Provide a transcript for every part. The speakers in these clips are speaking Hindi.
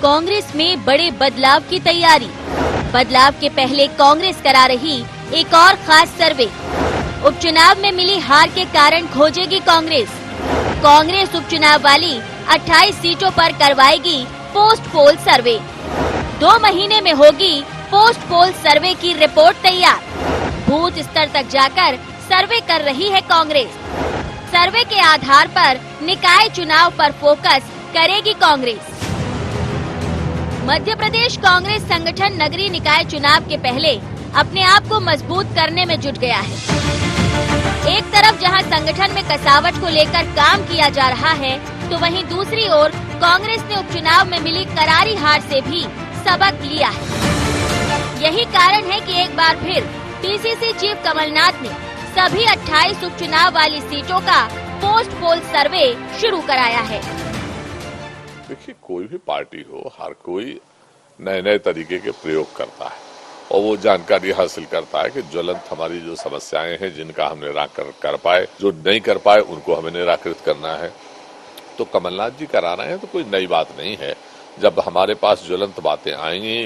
कांग्रेस में बड़े बदलाव की तैयारी। बदलाव के पहले कांग्रेस करा रही एक और खास सर्वे। उपचुनाव में मिली हार के कारण खोजेगी कांग्रेस। कांग्रेस उपचुनाव वाली 28 सीटों पर करवाएगी पोस्ट पोल सर्वे। 2 महीने में होगी पोस्ट पोल सर्वे की रिपोर्ट तैयार। बूथ स्तर तक जाकर सर्वे कर रही है कांग्रेस। सर्वे के आधार पर निकाय चुनाव पर फोकस करेगी कांग्रेस। मध्य प्रदेश कांग्रेस संगठन नगरीय निकाय चुनाव के पहले अपने आप को मजबूत करने में जुट गया है। एक तरफ जहां संगठन में कसावट को लेकर काम किया जा रहा है, तो वहीं दूसरी ओर कांग्रेस ने उपचुनाव में मिली करारी हार से भी सबक लिया है। यही कारण है कि एक बार फिर पीसीसी चीफ कमलनाथ ने सभी 28 उपचुनाव वाली सीटों का पोस्ट पोल सर्वे शुरू कराया है। देखिए, कोई भी पार्टी हो, हर कोई नए नए तरीके के प्रयोग करता है और वो जानकारी हासिल करता है कि ज्वलंत हमारी जो समस्याएं हैं, जिनका हम निराकरण कर पाए, जो नहीं कर पाए उनको हमें निराकृत करना है। तो कमलनाथ जी करा रहे हैं तो कोई नई बात नहीं है। जब हमारे पास ज्वलंत बातें आएंगी,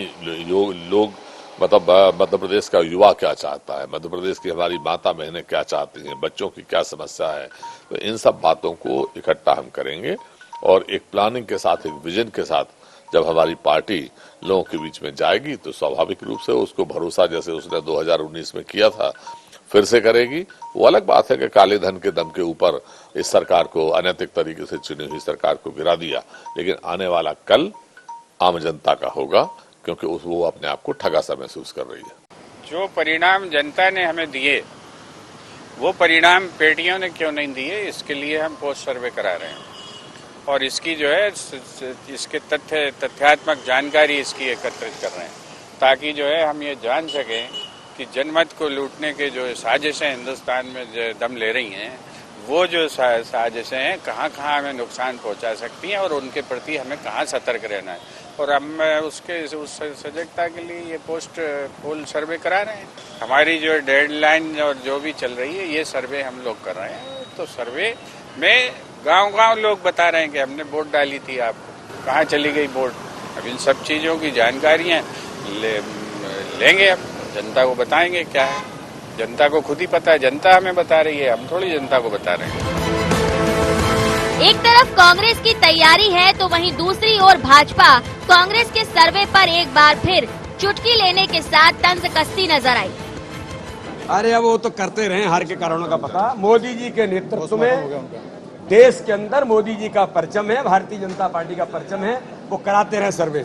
लोग मतलब मध्य प्रदेश का युवा क्या चाहता है, मध्य प्रदेश की हमारी माता बहनें क्या चाहती हैं, बच्चों की क्या समस्या है, तो इन सब बातों को इकट्ठा हम करेंगे और एक प्लानिंग के साथ, एक विजन के साथ जब हमारी पार्टी लोगों के बीच में जाएगी तो स्वाभाविक रूप से उसको भरोसा जैसे उसने 2019 में किया था फिर से करेगी। वो अलग बात है कि काले धन के दम के ऊपर इस सरकार को, अनैतिक तरीके से चुनी हुई सरकार को गिरा दिया, लेकिन आने वाला कल आम जनता का होगा, क्योंकि वो अपने आप को ठगा सा महसूस कर रही है। जो परिणाम जनता ने हमें दिए, वो परिणाम पेटियों ने क्यों नहीं दिए, इसके लिए हम पोस्ट सर्वे करा रहे हैं और इसकी जो है इसके तथ्यात्मक जानकारी इसकी एकत्रित कर रहे हैं, ताकि जो है हम ये जान सकें कि जनमत को लूटने के जो साजिशें हिंदुस्तान में जो दम ले रही हैं, वो जो साजिशें हैं कहाँ कहाँ हमें नुकसान पहुंचा सकती हैं और उनके प्रति हमें कहाँ सतर्क रहना है। और हम उस सजगता के लिए ये पोस्ट पोल सर्वे करा रहे हैं। हमारी जो डेडलाइन और जो भी चल रही है, ये सर्वे हम लोग कर रहे हैं। तो सर्वे में गांव-गांव लोग बता रहे हैं कि हमने वोट डाली थी, आपको कहाँ चली गई वोट। अब इन सब चीज़ों की जानकारियाँ लेंगे, हम जनता को बताएंगे क्या है। जनता को खुद ही पता है, जनता हमें बता रही है, हम थोड़ी जनता को बता रहे हैं। एक तरफ कांग्रेस की तैयारी है तो वहीं दूसरी ओर भाजपा कांग्रेस के सर्वे पर एक बार फिर चुटकी लेने के साथ तंज कसती नजर आई। अरे अब वो तो करते रहे, हार के कारणों का पता। मोदी जी के नेतृत्व में देश के अंदर मोदी जी का परचम है, भारतीय जनता पार्टी का परचम है, वो कराते रहे सर्वे।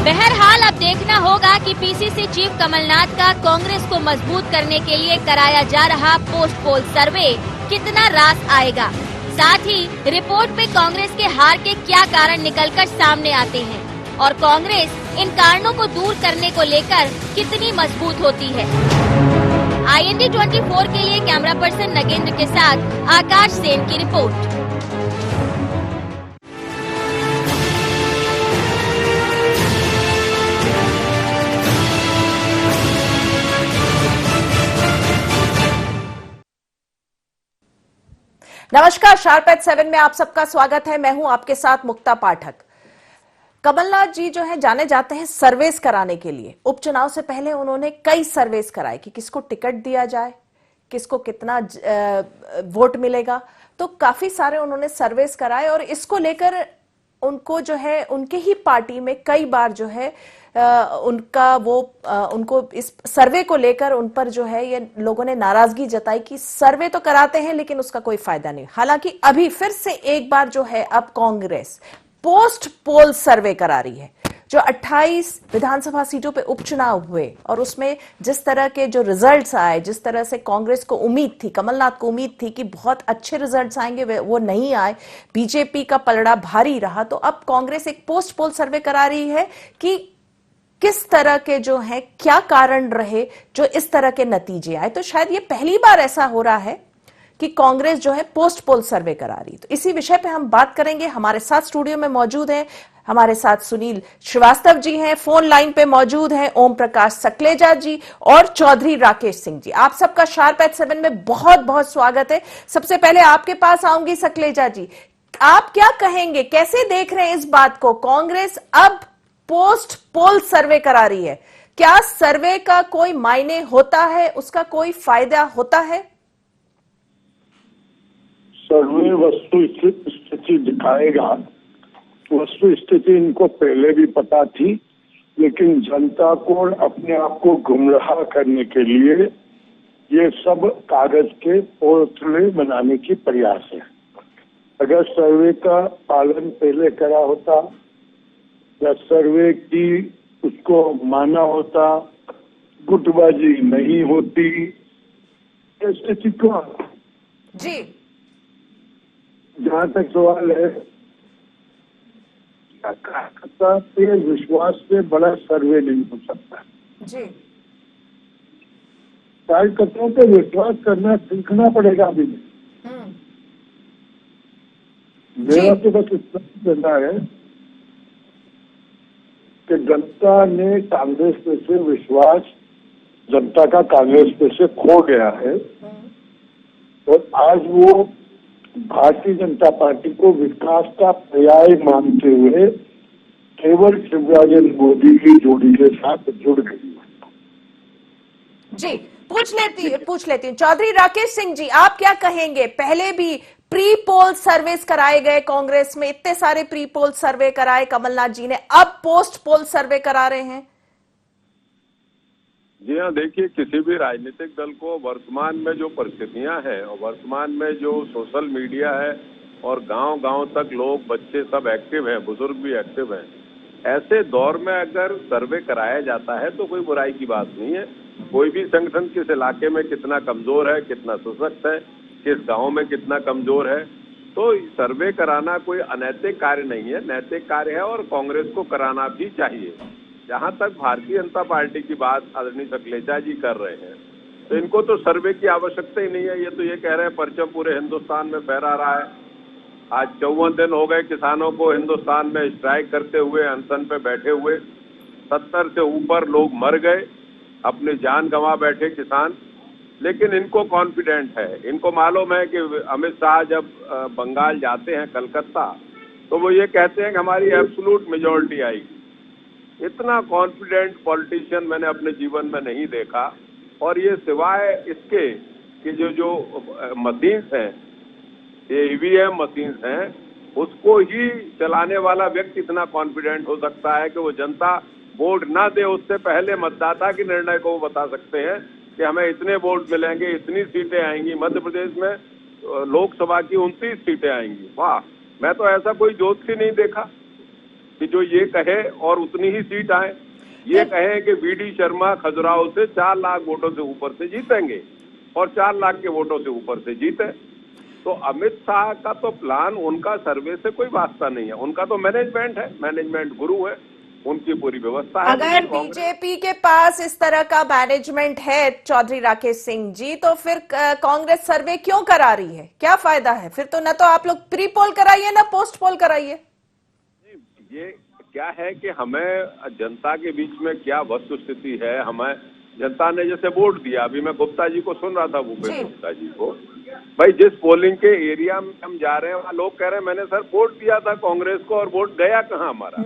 बहरहाल अब देखना होगा कि पीसीसी चीफ कमलनाथ का कांग्रेस को मजबूत करने के लिए कराया जा रहा पोस्ट पोल सर्वे कितना रास आएगा। साथ ही रिपोर्ट में कांग्रेस के हार के क्या कारण निकलकर सामने आते हैं और कांग्रेस इन कारणों को दूर करने को लेकर कितनी मजबूत होती है। IND 24 के लिए कैमरा पर्सन नगेंद्र के साथ आकाश सेन की रिपोर्ट। नमस्कार, शार्प एट 7 में आप सबका स्वागत है। मैं हूं आपके साथ मुक्ता पाठक। कमलनाथ जी जो है जाने जाते हैं सर्वेस कराने के लिए। उपचुनाव से पहले उन्होंने कई सर्वेस कराए कि किसको टिकट दिया जाए, किसको कितना वोट मिलेगा, तो काफी सारे उन्होंने सर्वेस कराए और इसको लेकर उनको जो है उनके ही पार्टी में कई बार जो है उनको इस सर्वे को लेकर उन पर जो है ये लोगों ने नाराजगी जताई कि सर्वे तो कराते हैं लेकिन उसका कोई फायदा नहीं। हालांकि अभी फिर से एक बार जो है अब कांग्रेस पोस्ट पोल सर्वे करा रही है। जो 28 विधानसभा सीटों पे उपचुनाव हुए और उसमें जिस तरह के जो रिजल्ट्स आए, जिस तरह से कांग्रेस को उम्मीद थी, कमलनाथ को उम्मीद थी कि बहुत अच्छे रिजल्ट्स आएंगे, वो नहीं आए, बीजेपी का पलड़ा भारी रहा। तो अब कांग्रेस एक पोस्ट पोल सर्वे करा रही है कि किस तरह के जो है क्या कारण रहे जो इस तरह के नतीजे आए। तो शायद ये पहली बार ऐसा हो रहा है कि कांग्रेस जो है पोस्ट पोल सर्वे करा रही। तो इसी विषय पे हम बात करेंगे। हमारे साथ स्टूडियो में मौजूद हैं, हमारे साथ सुनील श्रीवास्तव जी हैं, फोन लाइन पे मौजूद हैं ओम प्रकाश सकलेजा जी और चौधरी राकेश सिंह जी। आप सबका शार्प एट 7 में बहुत बहुत स्वागत है। सबसे पहले आपके पास आऊंगी सकलेजा जी, आप क्या कहेंगे, कैसे देख रहे हैं इस बात को? कांग्रेस अब पोस्ट पोल सर्वे करा रही है, क्या सर्वे का कोई मायने होता है, उसका कोई फायदा होता है? सर्वे वस्तु स्थिति दिखाएगा। वस्तु स्थिति इनको पहले भी पता थी, लेकिन जनता को अपने आप को गुमराह करने के लिए ये सब कागज के पोर्टल बनाने की प्रयास है। अगर सर्वे का पालन पहले करा होता या सर्वे की उसको माना होता, गुटबाजी नहीं होती, स्थिति क्यों? जी, जहाँ तक सवाल है, कार्यकर्ता के विश्वास से बड़ा सर्वे नहीं हो सकता। जी, कार्यकर्ताओं पे विश्वास करना सीखना पड़ेगा अभी। मेरा तो बस इतना कहना है कि जनता ने कांग्रेस पे से विश्वास, जनता का कांग्रेस पे से खो गया है और आज वो भारतीय जनता पार्टी को विकास का पर्याय मानते हुए केवल शिवराज मोदी की जोड़ी के साथ जुड़ गई है। जी, पूछ लेती हूँ चौधरी राकेश सिंह जी, आप क्या कहेंगे? पहले भी प्री पोल सर्वेस कराए गए, कांग्रेस में इतने सारे प्री पोल सर्वे कराए कमलनाथ जी ने, अब पोस्ट पोल सर्वे करा रहे हैं। जी हाँ, देखिए, किसी भी राजनीतिक दल को वर्तमान में जो परिस्थितियां हैं और वर्तमान में जो सोशल मीडिया है और गांव-गांव तक लोग, बच्चे सब एक्टिव हैं, बुजुर्ग भी एक्टिव हैं, ऐसे दौर में अगर सर्वे कराया जाता है तो कोई बुराई की बात नहीं है। कोई भी संगठन किस इलाके में कितना कमजोर है, कितना सशक्त है, किस गांव में कितना कमजोर है, तो सर्वे कराना कोई अनैतिक कार्य नहीं है, नैतिक कार्य है और कांग्रेस को कराना भी चाहिए। जहां तक भारतीय जनता पार्टी की बात आदरणीय सकलेचा जी कर रहे हैं, तो इनको तो सर्वे की आवश्यकता ही नहीं है। ये तो ये कह रहे हैं परचम पूरे हिंदुस्तान में फहरा रहा है। आज 54 दिन हो गए किसानों को हिंदुस्तान में स्ट्राइक करते हुए, अनशन पे बैठे हुए, 70 से ऊपर लोग मर गए, अपनी जान गंवा बैठे किसान। लेकिन इनको कॉन्फिडेंट है, इनको मालूम है कि अमित शाह जब बंगाल जाते हैं, कलकत्ता, तो वो ये कहते हैं कि हमारी एब्सोल्यूट मेजॉरिटी आएगी। इतना कॉन्फिडेंट पॉलिटिशियन मैंने अपने जीवन में नहीं देखा। और ये सिवाय इसके कि जो मशीन्स हैं, ये ईवीएम मशीन्स हैं, उसको ही चलाने वाला व्यक्ति इतना कॉन्फिडेंट हो सकता है कि वो जनता वोट ना दे उससे पहले मतदाता के निर्णय को वो बता सकते हैं कि हमें इतने वोट मिलेंगे, इतनी सीटें आएंगी। मध्य प्रदेश में लोकसभा की 29 सीटें आएंगी। वाह, मैं तो ऐसा कोई ज्योतिषी नहीं देखा कि जो ये कहे और उतनी ही सीट आए। ये कहे कि वीडी शर्मा खजुराहो से 4 लाख वोटों से ऊपर से जीतेंगे और 4 लाख के वोटों से ऊपर से जीते। तो अमित शाह का तो प्लान, उनका सर्वे से कोई वास्ता नहीं है। उनका तो मैनेजमेंट है, मैनेजमेंट गुरु है, उनकी पूरी व्यवस्था है। अगर बीजेपी के पास इस तरह का मैनेजमेंट है चौधरी राकेश सिंह जी, तो फिर कांग्रेस सर्वे क्यों करा रही है? क्या फायदा है फिर? तो न तो आप लोग प्री पोल कराइए ना पोस्ट पोल कराइए। ये क्या है कि हमें जनता के बीच में क्या वस्तु स्थिति है, हमें जनता ने जैसे वोट दिया, अभी मैं गुप्ता जी को सुन रहा था, भूपेश गुप्ता जी को, भाई जिस पोलिंग के एरिया में हम जा रहे हैं वहाँ लोग कह रहे हैं मैंने सर वोट दिया था कांग्रेस को और वोट गया कहाँ हमारा।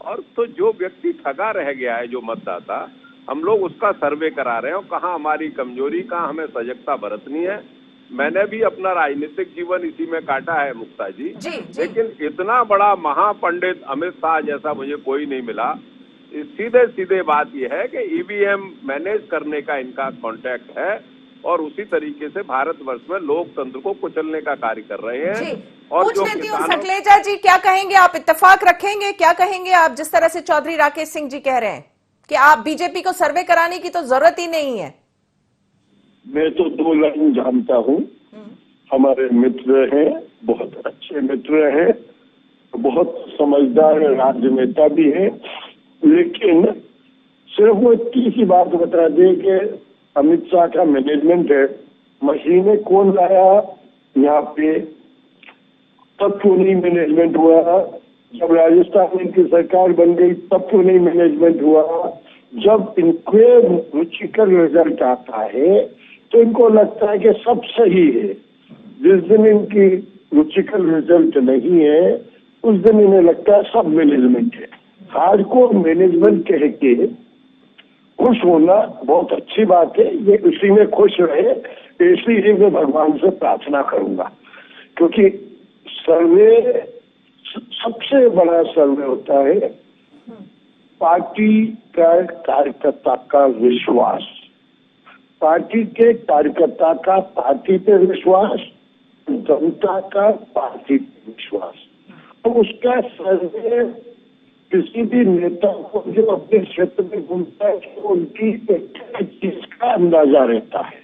और तो जो व्यक्ति ठगा रह गया है, जो मतदाता, हम लोग उसका सर्वे करा रहे हैं और कहाँ हमारी कमजोरी, कहाँ हमें सजगता बरतनी है। मैंने भी अपना राजनीतिक जीवन इसी में काटा है मुक्ता जी, लेकिन इतना बड़ा महापंडित अमित शाह जैसा मुझे कोई नहीं मिला। सीधे सीधे बात यह है कि ईवीएम मैनेज करने का इनका कॉन्ट्रैक्ट है और उसी तरीके से भारतवर्ष में लोकतंत्र को कुचलने का कार्य कर रहे हैं। और पूछ लेती हूँ सकलेचा जी, क्या कहेंगे आप? इत्तेफाक रखेंगे? क्या कहेंगे आप जिस तरह से चौधरी राकेश सिंह जी कह रहे हैं कि आप बीजेपी को सर्वे कराने की तो जरूरत ही नहीं है? मैं तो 2 लाइन जानता हूँ, हमारे मित्र हैं, बहुत अच्छे मित्र हैं, बहुत समझदार राजनेता भी हैं, लेकिन सिर्फ वो इतनी सी बात बता दे कि अमित शाह का मैनेजमेंट है। मशीनें कौन लाया यहाँ पे, तब क्यों नहीं मैनेजमेंट हुआ? जब राजस्थान में इनकी सरकार बन गई तब क्यों नहीं मैनेजमेंट हुआ? जब इनके रुचिकर रिजल्ट आता है तो इनको लगता है कि सब सही है। जिस दिन इनकी रुचिकर रिजल्ट नहीं है, उस दिन इन्हें लगता है सब मैनेजमेंट है। हार्डकोर मैनेजमेंट कह के खुश होना बहुत अच्छी बात है, ये इसी में खुश रहे, इसलिए मैं भगवान से प्रार्थना करूंगा। क्योंकि सर्वे सबसे बड़ा सर्वे होता है पार्टी का कार्यकर्ता का विश्वास, पार्टी के कार्यकर्ता का पार्टी पे विश्वास, जनता का पार्टी पे विश्वास। तो उसका सर्वे किसी भी नेता को जो अपने क्षेत्र में घूमता है तो उनकी चीज का अंदाजा रहता है।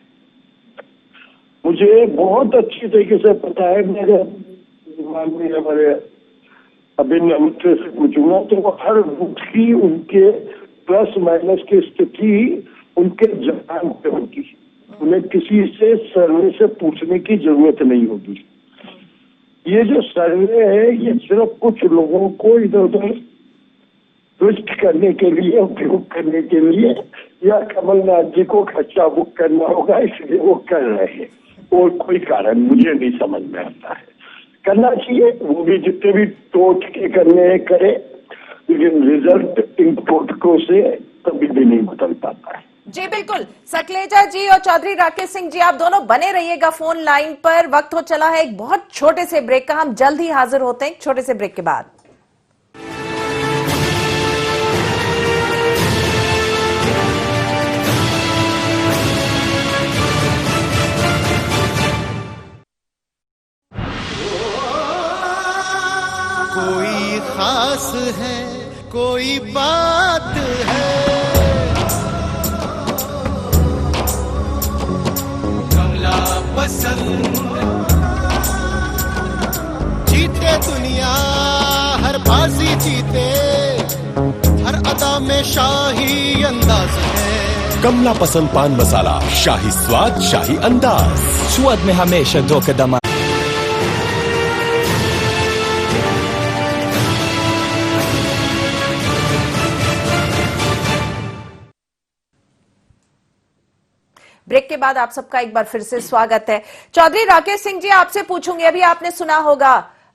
मुझे बहुत अच्छी तरीके से पता है, मेरे माननीय हमारे अभिन्न मित्र से पूछूंगा तो वो हर बूथ की उनके प्लस माइनस की स्थिति उनके जान पे होगी, उन्हें किसी से सर्वे से पूछने की जरूरत नहीं होगी। ये जो सर्वे है ये सिर्फ कुछ लोगों को इधर उधर ट्विस्ट करने के लिए, उपयोग करने के लिए, या कमलनाथ जी को खर्चा बुक करना होगा इसलिए वो कर रहे हैं, और कोई कारण मुझे नहीं समझ में आता है। करना चाहिए, वो भी जितने भी टोटके करने हैं करे, लेकिन रिजल्ट इन टोटकों से कभी भी नहीं बदल पाता है। जी बिल्कुल, सकलेजा जी और चौधरी राकेश सिंह जी आप दोनों बने रहिएगा फोन लाइन पर। वक्त हो चला है एक बहुत छोटे से ब्रेक का, हम जल्द ही हाजिर होते हैं एक छोटे से ब्रेक के बाद। कोई खास है, कोई बात है, कमला पसंद। जीते दुनिया हर बाजी जीते, हर अदा में शाही अंदाज है। कमला पसंद पान मसाला, शाही स्वाद शाही अंदाज, स्वाद में हमेशा दो कदम। ब्रेक के बाद आप सबका एक बार फिर से स्वागत है। चौधरी राकेश सिंह जी आपसे पूछूंगी, अभी आपने सुना होगा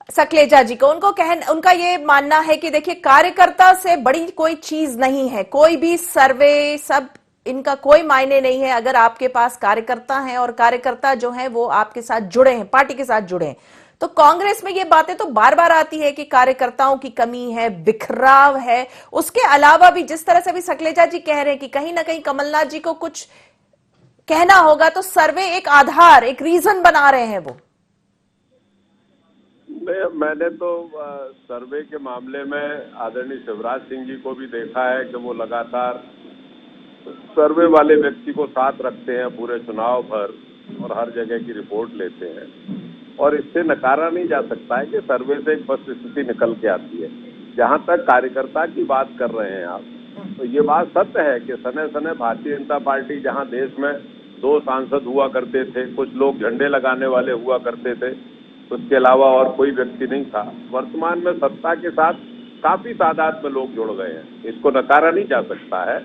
सकलेजा जी को, उनका ये मानना है कि देखिए कार्यकर्ता से बड़ी कोई चीज नहीं है, कोई भी सर्वे सब इनका कोई मायने नहीं है अगर आपके पास कार्यकर्ता हैं और कार्यकर्ता जो हैं वो आपके साथ जुड़े हैं, पार्टी के साथ जुड़े हैं। तो कांग्रेस में ये बातें तो बार बार आती है कि कार्यकर्ताओं की कमी है, बिखराव है। उसके अलावा भी जिस तरह से भी सकलेजा जी कह रहे हैं कि कहीं ना कहीं कमलनाथ जी को कुछ कहना होगा, तो सर्वे एक आधार, एक रीजन बना रहे हैं वो। मैंने तो सर्वे के मामले में आदरणीय शिवराज सिंह जी को भी देखा है कि वो लगातार सर्वे वाले व्यक्ति को साथ रखते हैं पूरे चुनाव भर और हर जगह की रिपोर्ट लेते हैं, और इससे नकारा नहीं जा सकता है कि सर्वे से एक वस्तुस्थिति निकल के आती है। जहां तक कार्यकर्ता की बात कर रहे हैं आप, तो ये बात सत्य है कि सने सने भारतीय जनता पार्टी जहां देश में 2 सांसद हुआ करते थे, कुछ लोग झंडे लगाने वाले हुआ करते थे, उसके अलावा और कोई व्यक्ति नहीं था। वर्तमान में सत्ता के साथ काफी तादाद में लोग जुड़ गए हैं, इसको नकारा नहीं जा सकता है।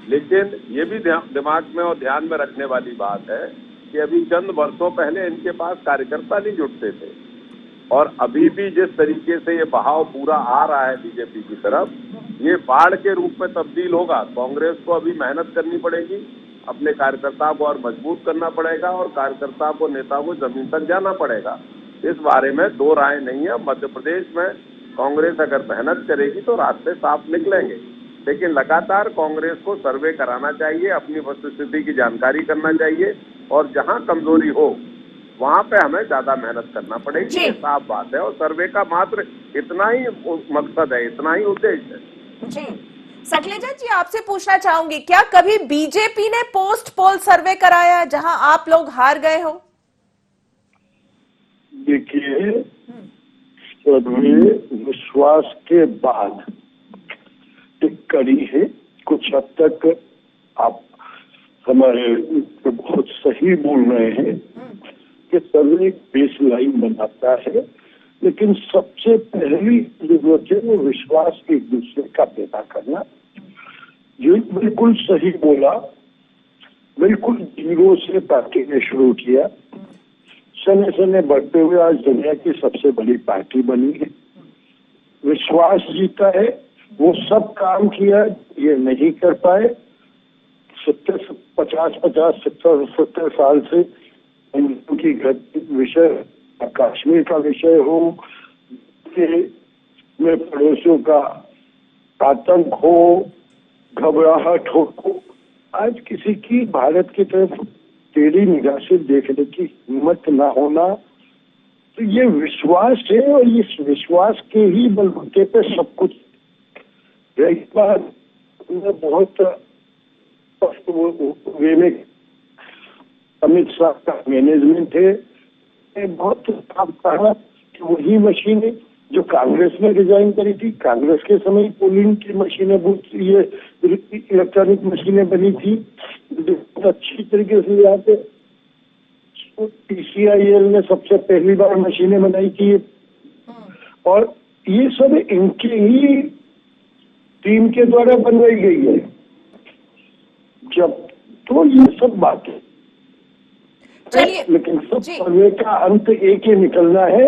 लेकिन ये भी दिमाग में और ध्यान में रखने वाली बात है कि अभी चंद वर्षों पहले इनके पास कार्यकर्ता नहीं जुटते थे, और अभी भी जिस तरीके से ये बहाव पूरा आ रहा है बीजेपी की तरफ, ये बाढ़ के रूप में तब्दील होगा। कांग्रेस को अभी मेहनत करनी पड़ेगी, अपने कार्यकर्ताओं को और मजबूत करना पड़ेगा, और कार्यकर्ताओं को, नेताओं को जमीन तक जाना पड़ेगा। इस बारे में 2 राय नहीं है। मध्य प्रदेश में कांग्रेस अगर मेहनत करेगी तो रास्ते साफ निकलेंगे, लेकिन लगातार कांग्रेस को सर्वे कराना चाहिए, अपनी वस्तुस्थिति की जानकारी करना चाहिए, और जहां कमजोरी हो वहां पे हमें ज्यादा मेहनत करना पड़ेगी, ये साफ बात है। और सर्वे का मात्र इतना ही मकसद है, इतना ही उद्देश्य है। जी सकलेजा जी आपसे पूछना चाहूंगी, क्या कभी बीजेपी ने पोस्ट पोल सर्वे कराया जहां आप लोग हार गए हो? देखिए, सर्वे विश्वास के बाद एक कड़ी है। कुछ हद तक आप हमारे बहुत सही बोल रहे हैं कि सर्वे बेस लाइन बनाता है, लेकिन सबसे पहली जरूरत है वो विश्वास एक दूसरे का पैदा करना। ये बिल्कुल सही बोला, बिल्कुल 0 से पार्टी ने शुरू किया। सने सने बढ़ते हुए आज दुनिया की सबसे बड़ी पार्टी बनी है, विश्वास जीता है, वो सब काम किया, ये नहीं कर पाए। 70 साल से उनकी विषय, कश्मीर का विषय हो, में पड़ोसियों का आतंक हो, घबराहट हो, आज किसी की भारत की तरफ टेढ़ी निगाह से देखने की हिम्मत ना होना, तो ये विश्वास है और इस विश्वास के ही बलबूते पे सब कुछ। रही बात बहुत वे में अमित शाह का मैनेजमेंट है, बहुत साफ कहा कि वही मशीनें जो कांग्रेस ने डिजाइन करी थी, कांग्रेस के समय पोलिंग की मशीनें, ये इलेक्ट्रॉनिक मशीनें बनी थी, अच्छी तरीके से यहाँ पे PCIL ने सबसे पहली बार मशीनें बनाई थी, और ये सब इनके ही टीम के द्वारा बनवाई गई है। जब तो ये सब बातें, लेकिन सब सर्वे का अंत एक ही निकलना है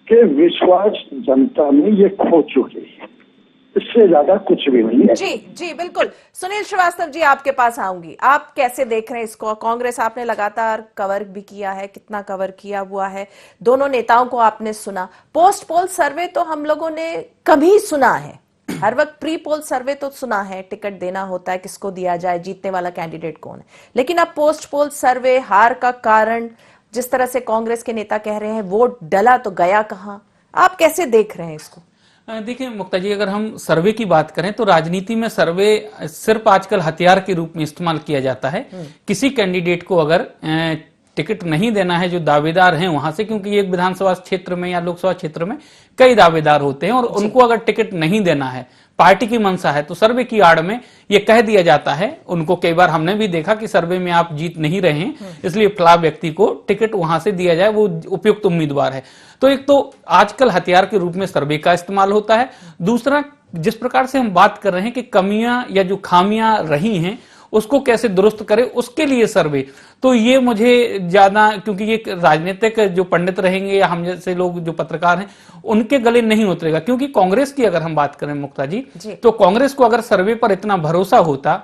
कि विश्वास जनता में ये खो चुके हैं, इससे ज्यादा कुछ भी नहीं है। जी बिल्कुल। सुनील श्रीवास्तव जी, आपके पास आऊंगी। आप कैसे देख रहे हैं इसको? कांग्रेस आपने लगातार कवर भी किया है, कितना कवर किया हुआ है, दोनों नेताओं को आपने सुना। पोस्ट पोल सर्वे तो हम लोगों ने कभी सुना है, हर वक्त प्री पोल सर्वे तो सुना है, टिकट देना होता है, किसको दिया जाए, जीतने वाला कैंडिडेट कौन है। लेकिन अब पोस्ट पोल सर्वे, हार का कारण जिस तरह से कांग्रेस के नेता कह रहे हैं, वोट डला तो गया कहां, आप कैसे देख रहे हैं इसको? देखिए मुक्ता जी, अगर हम सर्वे की बात करें तो राजनीति में सर्वे सिर्फ आजकल हथियार के रूप में इस्तेमाल किया जाता है। किसी कैंडिडेट को अगर टिकट नहीं देना है जो दावेदार हैं वहां से, क्योंकि एक विधानसभा क्षेत्र में या लोकसभा क्षेत्र में कई दावेदार होते हैं, और उनको अगर टिकट नहीं देना है, पार्टी की मंशा है, तो सर्वे की आड़ में ये कह दिया जाता है उनको। कई बार हमने भी देखा कि सर्वे में आप जीत नहीं रहे हैं, इसलिए फला व्यक्ति को टिकट वहां से दिया जाए, वो उपयुक्त उम्मीदवार है। तो एक तो आजकल हथियार के रूप में सर्वे का इस्तेमाल होता है। दूसरा, जिस प्रकार से हम बात कर रहे हैं कि कमियां या जो खामियां रही हैं उसको कैसे दुरुस्त करें, उसके लिए सर्वे, तो ये मुझे ज्यादा, क्योंकि ये राजनीतिक जो पंडित रहेंगे या हम जैसे लोग जो पत्रकार हैं उनके गले नहीं उतरेगा। क्योंकि कांग्रेस की अगर हम बात करें मुक्ता जी, तो कांग्रेस को अगर सर्वे पर इतना भरोसा होता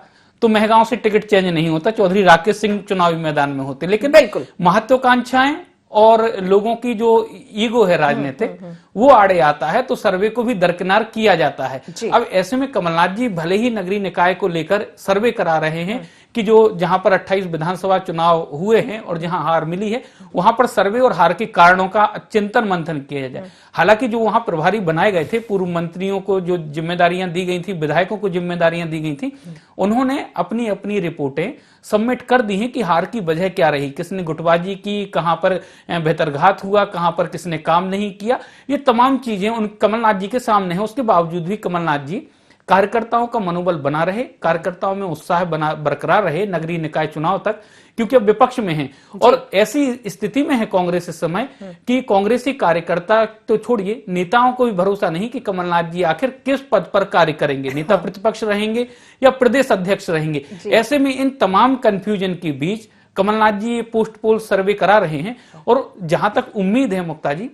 तो महगांव से टिकट चेंज नहीं होता, चौधरी राकेश सिंह चुनावी मैदान में होते। लेकिन बिल्कुल महत्वाकांक्षाएं और लोगों की जो ईगो है राजनीतिक, वो आड़े आता है, तो सर्वे को भी दरकिनार किया जाता है। अब ऐसे में कमलनाथ जी भले ही नगरीय निकाय को लेकर सर्वे करा रहे हैं कि जो जहां पर 28 विधानसभा चुनाव हुए हैं और जहां हार मिली है वहां पर सर्वे और हार के कारणों का चिंतन मंथन किया जाए। हालांकि जो वहां प्रभारी बनाए गए थे, पूर्व मंत्रियों को जो जिम्मेदारियां दी गई थी, विधायकों को जिम्मेदारियां दी गई थी, उन्होंने अपनी अपनी रिपोर्टें सबमिट कर दी हैं कि हार की वजह क्या रही, किसने गुटबाजी की, कहां पर बेहतरघात हुआ, कहां पर किसने काम नहीं किया, ये तमाम चीजें उन कमलनाथ जी के सामने है। उसके बावजूद भी कमलनाथ जी कार्यकर्ताओं का मनोबल बना रहे, कार्यकर्ताओं में उत्साह बरकरार रहे नगरीय निकाय चुनाव तक, क्योंकि अब विपक्ष में है। और ऐसी स्थिति में है कांग्रेस इस समय कि कांग्रेसी कार्यकर्ता तो छोड़िए, नेताओं को भी भरोसा नहीं कि कमलनाथ जी आखिर किस पद पर कार्य करेंगे, नेता प्रतिपक्ष रहेंगे या प्रदेश अध्यक्ष रहेंगे। ऐसे में इन तमाम कंफ्यूजन के बीच कमलनाथ जी पोस्ट पोल सर्वे करा रहे हैं, और जहां तक उम्मीद है मुक्ता जी,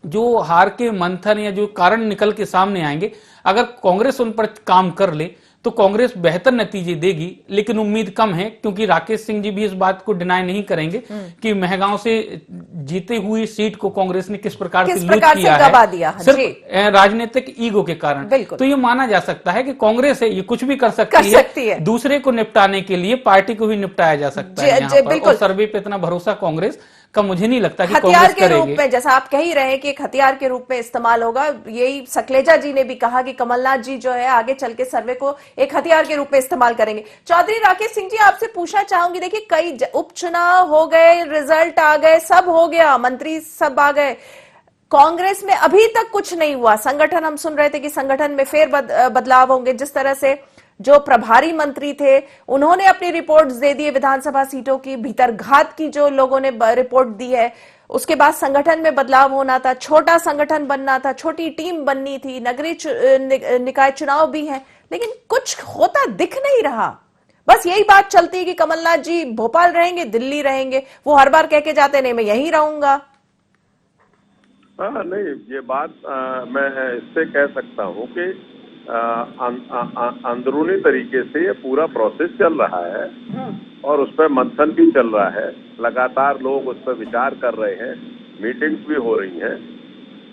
जो हार के मंथन या जो कारण निकल के सामने आएंगे, अगर कांग्रेस उन पर काम कर ले तो कांग्रेस बेहतर नतीजे देगी। लेकिन उम्मीद कम है, क्योंकि राकेश सिंह जी भी इस बात को डिनाई नहीं करेंगे कि महगांव से जीते हुई सीट को कांग्रेस ने किस प्रकार से लूट किया है, सिर्फ राजनीतिक ईगो के कारण। तो ये माना जा सकता है कि कांग्रेस है, ये कुछ भी कर सकती है। दूसरे को निपटाने के लिए पार्टी को भी निपटाया जा सकता है यहाँ पर। और सर्वे पे इतना भरोसा कांग्रेस का मुझे नहीं लगता कि हथियार के रूप में, जैसा आप कह ही रहे हैं कि एक हथियार के रूप में इस्तेमाल होगा। यही सकलेजा जी ने भी कहा कि कमलनाथ जी जो है आगे चल के सर्वे को एक हथियार के रूप में इस्तेमाल करेंगे। चौधरी राकेश सिंह जी, आपसे पूछना चाहूंगी, देखिए कई उपचुनाव हो गए, रिजल्ट आ गए, सब हो गया, मंत्री सब आ गए, कांग्रेस में अभी तक कुछ नहीं हुआ। संगठन, हम सुन रहे थे कि संगठन में फेर बदलाव होंगे, जिस तरह से जो प्रभारी मंत्री थे उन्होंने अपनी रिपोर्ट्स दे दी विधानसभा सीटों की, भीतरघात की जो लोगों ने रिपोर्ट दी है, उसके बाद संगठन में बदलाव होना था, छोटा संगठन बनना था, छोटी टीम बननी थी, नगरीय निकाय चुनाव भी है, लेकिन कुछ होता दिख नहीं रहा। बस यही बात चलती है कि कमलनाथ जी भोपाल रहेंगे, दिल्ली रहेंगे। वो हर बार कह के जाते नहीं मैं यहीं रहूंगा। हाँ, नहीं, ये बात मैं इससे कह सकता हूँ कि अंदरूनी तरीके से ये पूरा प्रोसेस चल रहा है और उस पर मंथन भी चल रहा है। लगातार लोग उस पर विचार कर रहे हैं, मीटिंग्स भी हो रही हैं।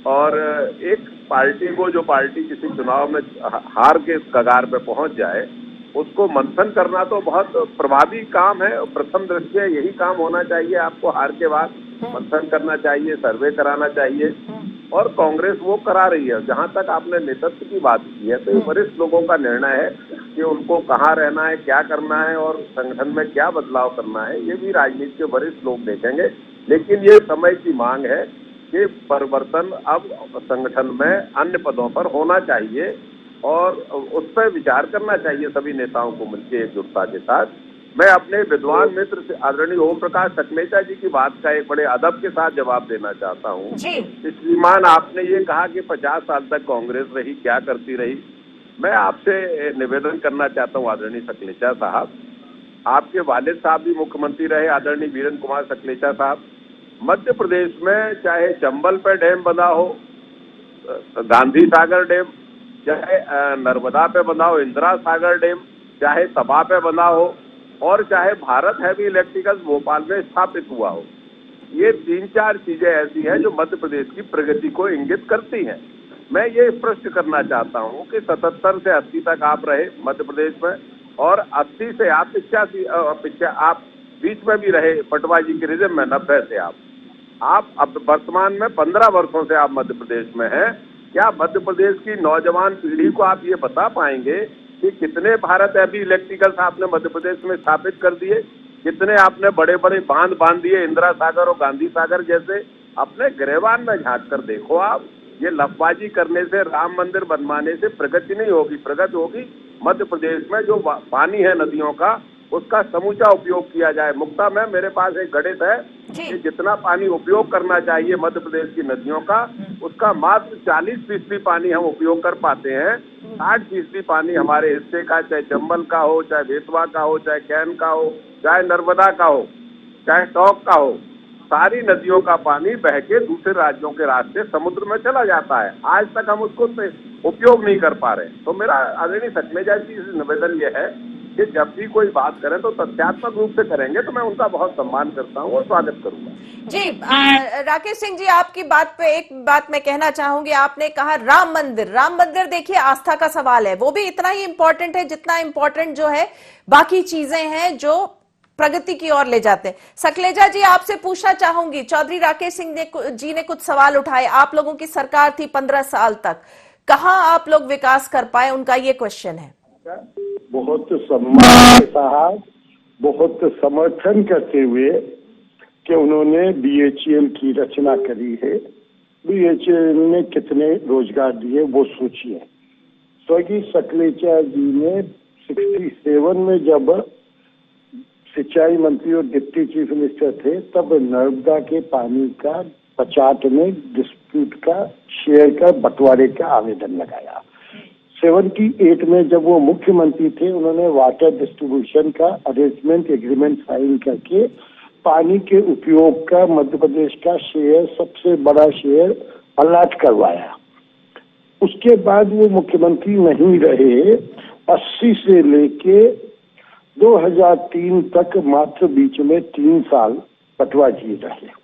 और एक पार्टी को, जो पार्टी किसी चुनाव में हार के कगार पे पहुंच जाए, उसको मंथन करना तो बहुत प्रभावी काम है। प्रथम दृष्टया यही काम होना चाहिए। आपको हार के बाद मंथन करना चाहिए, सर्वे कराना चाहिए, और कांग्रेस वो करा रही है। जहां तक आपने नेतृत्व की बात की है, तो ये वरिष्ठ लोगों का निर्णय है कि उनको कहाँ रहना है, क्या करना है और संगठन में क्या बदलाव करना है, ये भी राजनीति के वरिष्ठ लोग देखेंगे। लेकिन ये समय की मांग है कि परिवर्तन अब संगठन में अन्य पदों पर होना चाहिए और उस पर विचार करना चाहिए सभी नेताओं को मिलकर एकजुटता के साथ। मैं अपने विद्वान मित्र से आदरणीय ओम प्रकाश सकलेचा जी की बात का एक बड़े अदब के साथ जवाब देना चाहता हूँ। श्रीमान, आपने ये कहा कि 50 साल तक कांग्रेस रही, क्या करती रही। मैं आपसे निवेदन करना चाहता हूँ आदरणीय सकलेचा साहब, आपके वालिद साहब भी मुख्यमंत्री रहे, आदरणीय वीरेंद्र कुमार सकलेचा साहब। मध्य प्रदेश में चाहे चंबल पे डैम बना हो, गांधी सागर डैम, चाहे नर्मदा पे बना हो इंदिरा सागर डैम, चाहे तबा पे बना हो, और चाहे भारत हैवी इलेक्ट्रिकल्स भोपाल में स्थापित हुआ हो, ये 3-4 चीजें ऐसी हैं जो मध्य प्रदेश की प्रगति को इंगित करती हैं। मैं ये स्पष्ट करना चाहता हूँ कि 77 से 80 तक आप रहे मध्य प्रदेश में, और 80 से आप 85 आप बीच में भी रहे पटवा जी के रिजिम में। 90 से आप अब वर्तमान में 15 वर्षों से आप मध्य प्रदेश में हैं। क्या मध्य प्रदेश की नौजवान पीढ़ी को आप ये बता पाएंगे कि कितने भारत हैवी इलेक्ट्रिकल्स आपने मध्य प्रदेश में स्थापित कर दिए, कितने आपने बड़े बड़े बांध दिए, इंदिरा सागर और गांधी सागर जैसे। अपने गिरेबान में झांक कर देखो आप। ये लफबाजी करने से, राम मंदिर बनवाने से प्रगति नहीं होगी। प्रगति होगी मध्य प्रदेश में जो पानी है नदियों का, उसका समूचा उपयोग किया जाए। मुक्ता में मेरे पास एक गणित है कि जितना पानी उपयोग करना चाहिए मध्य प्रदेश की नदियों का, उसका मात्र 40% पानी हम उपयोग कर पाते हैं। 60% पानी हमारे हिस्से का, चाहे चंबल का हो, चाहे बेतवा का हो, चाहे कैन का हो, चाहे नर्मदा का हो, चाहे टोंक का हो, सारी नदियों का पानी बह के दूसरे राज्यों के रास्ते समुद्र में चला जाता है। आज तक हम उसको उपयोग नहीं कर पा रहे। तो मेरा आदरणीय सकलेचा जी से निवेदन ये है कि जब भी कोई बात करें तो तथ्यात्मक रूप से करेंगे, तो मैं उनका बहुत सम्मान करता हूं और स्वागत करूंगा। जी राकेश सिंह जी, आपकी बात पे एक बात मैं कहना चाहूंगी। आपने कहा राम मंदिर देखिए आस्था का सवाल है, वो भी इतना ही इंपॉर्टेंट है जितना इंपॉर्टेंट जो है बाकी चीजें हैं जो प्रगति की ओर ले जाते हैं। सकलेचा जी, आपसे पूछना चाहूंगी, चौधरी राकेश सिंह जी ने कुछ सवाल उठाए। आप लोगों की सरकार थी 15 साल तक, कहां आप लोग विकास कर पाए, उनका ये क्वेश्चन है। बहुत सम्मान के साथ, बहुत समर्थन करते हुए कि उन्होंने BHEL की रचना करी है। BHEL ने कितने रोजगार दिए वो सोचिए। स्वर्गीय सकलेचा जी ने 67 में जब सिंचाई मंत्री और डिप्टी चीफ मिनिस्टर थे, तब नर्मदा के पानी का 50 में डिस्प्यूट का शेयर का बंटवारे का आवेदन लगाया। 78 में जब वो मुख्यमंत्री थे, उन्होंने वाटर डिस्ट्रीब्यूशन का अरेंजमेंट एग्रीमेंट साइन करके पानी के उपयोग का मध्य प्रदेश का शेयर, सबसे बड़ा शेयर अलॉट करवाया। उसके बाद वो मुख्यमंत्री नहीं रहे। 80 से लेके 2003 तक मात्र बीच में 3 साल पटवा जी रहे।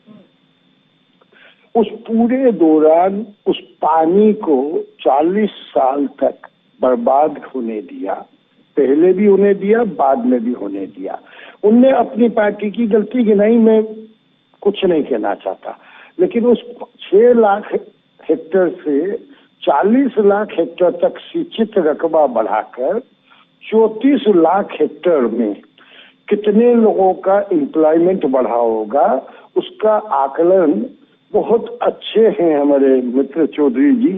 उस पूरे दौरान उस पानी को 40 साल तक बर्बाद होने दिया। पहले भी होने दिया, बाद में भी होने दिया। उनने अपनी पार्टी की गलती गिनाई, मैं कुछ नहीं कहना चाहता, लेकिन उस 6 लाख हेक्टेयर से 40 लाख हेक्टेयर तक सिंचित रकबा बढ़ाकर 34 लाख हेक्टेयर में कितने लोगों का एम्प्लॉयमेंट बढ़ा होगा, उसका आकलन बहुत अच्छे हैं हमारे मित्र चौधरी जी,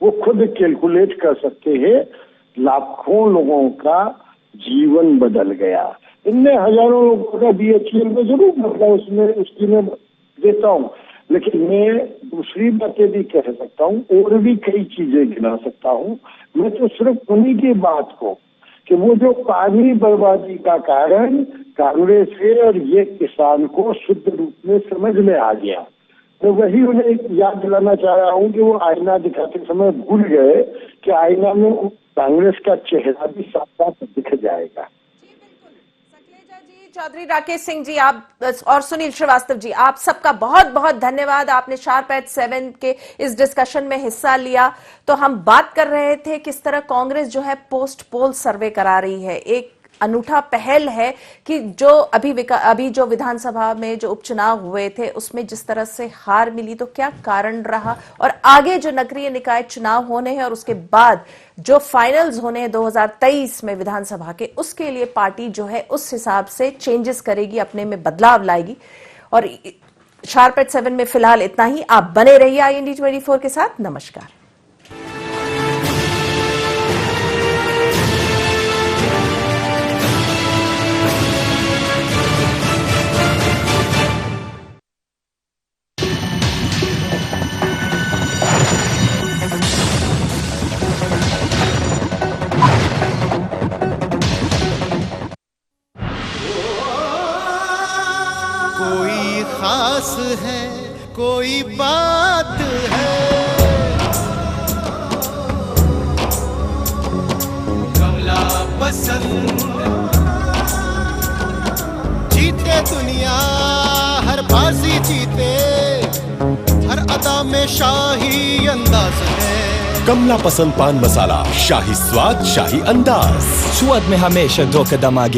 वो खुद कैलकुलेट कर सकते हैं। लाखों लोगों का जीवन बदल गया। इनने हजारों लोगों का BHEL में जरूर बदला, उसमें उसकी मैं देता हूँ, लेकिन मैं दूसरी बातें भी कह सकता हूँ और भी कई चीजें गिना सकता हूँ। मैं तो सिर्फ उन्हीं की बात को कि वो जो पानी बर्बादी का कारण कांग्रेस है और ये किसान को शुद्ध रूप में समझ में आ गया। तो वही उन्हें याद दिलाना चाह रहा हूँ कि वो आईना दिखाते समय भूल गए कि आईना में कांग्रेस का चेहरा भी साफ साफ दिख जाएगा। चौधरी राकेश सिंह जी आप और सुनील श्रीवास्तव जी, आप सबका बहुत बहुत धन्यवाद। आपने शार्प एट 7 के इस डिस्कशन में हिस्सा लिया। तो हम बात कर रहे थे किस तरह कांग्रेस जो है पोस्ट पोल सर्वे करा रही है। एक अनूठा पहल है कि जो अभी जो विधानसभा में जो उपचुनाव हुए थे उसमें जिस तरह से हार मिली तो क्या कारण रहा, और आगे जो नगरीय निकाय चुनाव होने हैं और उसके बाद जो फाइनल्स होने हैं 2023 में विधानसभा के, उसके लिए पार्टी जो है उस हिसाब से चेंजेस करेगी, अपने में बदलाव लाएगी। और शार्प एट 7 में फिलहाल इतना ही। आप बने रहिए IND 24 के साथ। नमस्कार। कोई खास है, कोई बात है, कमला पसंद। जीते दुनिया हर बाजी जीते, हर अदा में शाही अंदाज है। कमला पसंद पान मसाला, शाही स्वाद शाही अंदाज। स्वाद में हमेशा 2 कदम आगे।